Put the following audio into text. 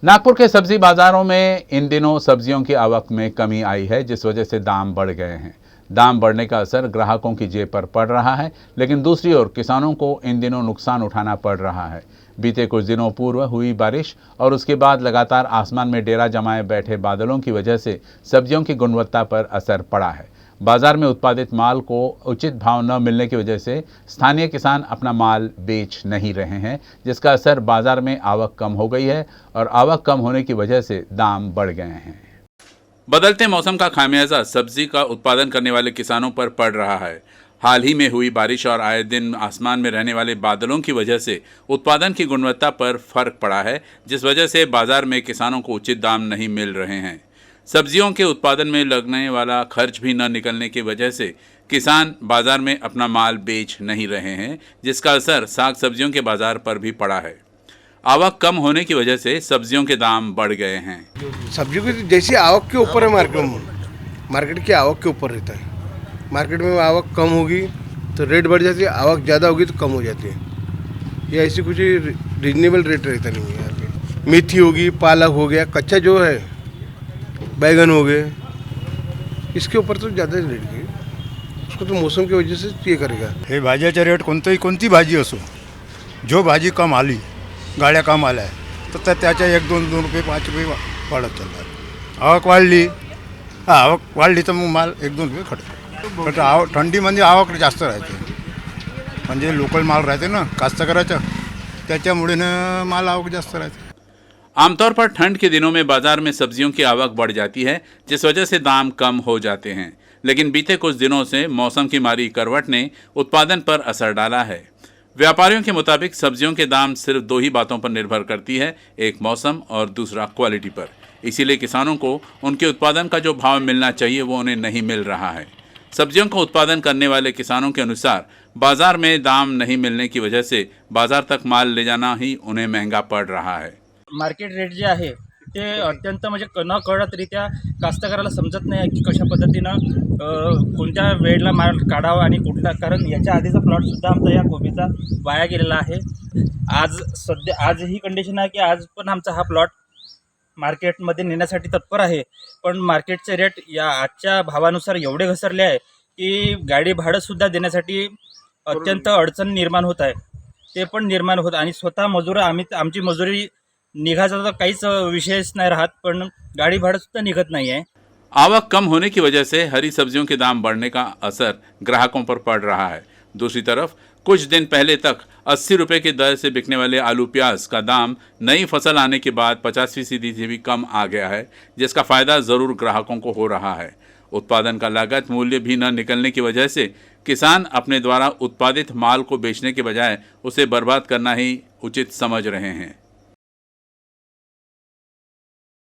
नागपुर के सब्जी बाजारों में इन दिनों सब्जियों की आवक में कमी आई है, जिस वजह से दाम बढ़ गए हैं। दाम बढ़ने का असर ग्राहकों की जेब पर पड़ रहा है, लेकिन दूसरी ओर किसानों को इन दिनों नुकसान उठाना पड़ रहा है। बीते कुछ दिनों पूर्व हुई बारिश और उसके बाद लगातार आसमान में डेरा जमाए बैठे बादलों की वजह से सब्जियों की गुणवत्ता पर असर पड़ा है। बाजार में उत्पादित माल को उचित भाव न मिलने की वजह से स्थानीय किसान अपना माल बेच नहीं रहे हैं, जिसका असर बाजार में आवक कम हो गई है और आवक कम होने की वजह से दाम बढ़ गए हैं। बदलते मौसम का खामियाजा सब्जी का उत्पादन करने वाले किसानों पर पड़ रहा है। हाल ही में हुई बारिश और आए दिन आसमान में रहने वाले बादलों की वजह से उत्पादन की गुणवत्ता पर फर्क पड़ा है, जिस वजह से बाजार में किसानों को उचित दाम नहीं मिल रहे हैं। सब्जियों के उत्पादन में लगने वाला खर्च भी न निकलने की वजह से किसान बाजार में अपना माल बेच नहीं रहे हैं, जिसका असर साग सब्जियों के बाजार पर भी पड़ा है। आवक कम होने की वजह से सब्जियों के दाम बढ़ गए हैं। सब्जियों की जैसी आवक के ऊपर है, मार्केट की आवक के ऊपर रहता है। मार्केट में आवक कम होगी तो रेट बढ़ जाती है, आवक ज़्यादा होगी तो कम हो जाती है। ये ऐसी कुछ रीजनेबल रेट रहता नहीं है यहाँ पे। मेथी होगी, पालक हो गया, कच्चा जो है बैगन हो गए, इसके ऊपर तो ज़्यादा रेट की, उसको तो मौसम की वजह से ये करेगा। हे भाज्याचे रेट कोणती भाजी असो, जो भाजी कम आली, गाड्या कम आल्या तर त्याच्या 1-2 रुपये 5 रुपये वाढत चालतात। आवक वाढली तर मग माल 1-2 रुपये खर्च। पण थंडीमध्ये आवक जास्त राहते, म्हणजे लोकल माल राहते ना कास्तकाराचा, त्याच्यामुळे ना माल आवक जास्त राहते। आमतौर पर ठंड के दिनों में बाजार में सब्जियों की आवक बढ़ जाती है, जिस वजह से दाम कम हो जाते हैं। लेकिन बीते कुछ दिनों से मौसम की मारी करवट ने उत्पादन पर असर डाला है। व्यापारियों के मुताबिक सब्जियों के दाम सिर्फ 2 ही बातों पर निर्भर करती है, एक मौसम और दूसरा क्वालिटी पर। इसीलिए किसानों को उनके उत्पादन का जो भाव मिलना चाहिए वो उन्हें नहीं मिल रहा है। सब्जियों का उत्पादन करने वाले किसानों के अनुसार बाजार में दाम नहीं मिलने की वजह से बाजार तक माल ले जाना ही उन्हें महंगा पड़ रहा है। मार्केट रेट जे आहे ते अत्यंत म्हणजे न कळतरित्या कास्तकाराला समजत नाही की कशा पद्धतीनं कोणत्या वेळेला माल काढावा आणि कुठला, कारण याच्या आधीचा प्लॉटसुद्धा आमचा या कोबीचा वाया गेलेला आहे। आज ही कंडिशन आहे की आज पण आमचा हा प्लॉट मार्केटमध्ये नेण्यासाठी तत्पर आहे, पण मार्केटचे रेट या आजच्या भावानुसार एवढे घसरले आहे की गाडी भाडंसुद्धा देण्यासाठी अत्यंत अडचण निर्माण होत आहे। ते पण निर्माण होत आणि स्वतः मजूर आमची मजुरी निघाचा तो काहीच विषयच नाही राहत, पण गाड़ी भाड़ा सुद्धा निघत नहीं है। आवक कम होने की वजह से हरी सब्जियों के दाम बढ़ने का असर ग्राहकों पर पड़ रहा है। दूसरी तरफ कुछ दिन पहले तक 80 रुपये की दर से बिकने वाले आलू प्याज का दाम नई फसल आने के बाद 50% से भी कम आ गया है, जिसका फायदा जरूर ग्राहकों को हो रहा है। उत्पादन का लागत मूल्य भी न निकलने की वजह से किसान अपने द्वारा उत्पादित माल को बेचने के बजाय उसे बर्बाद करना ही उचित समझ रहे हैं।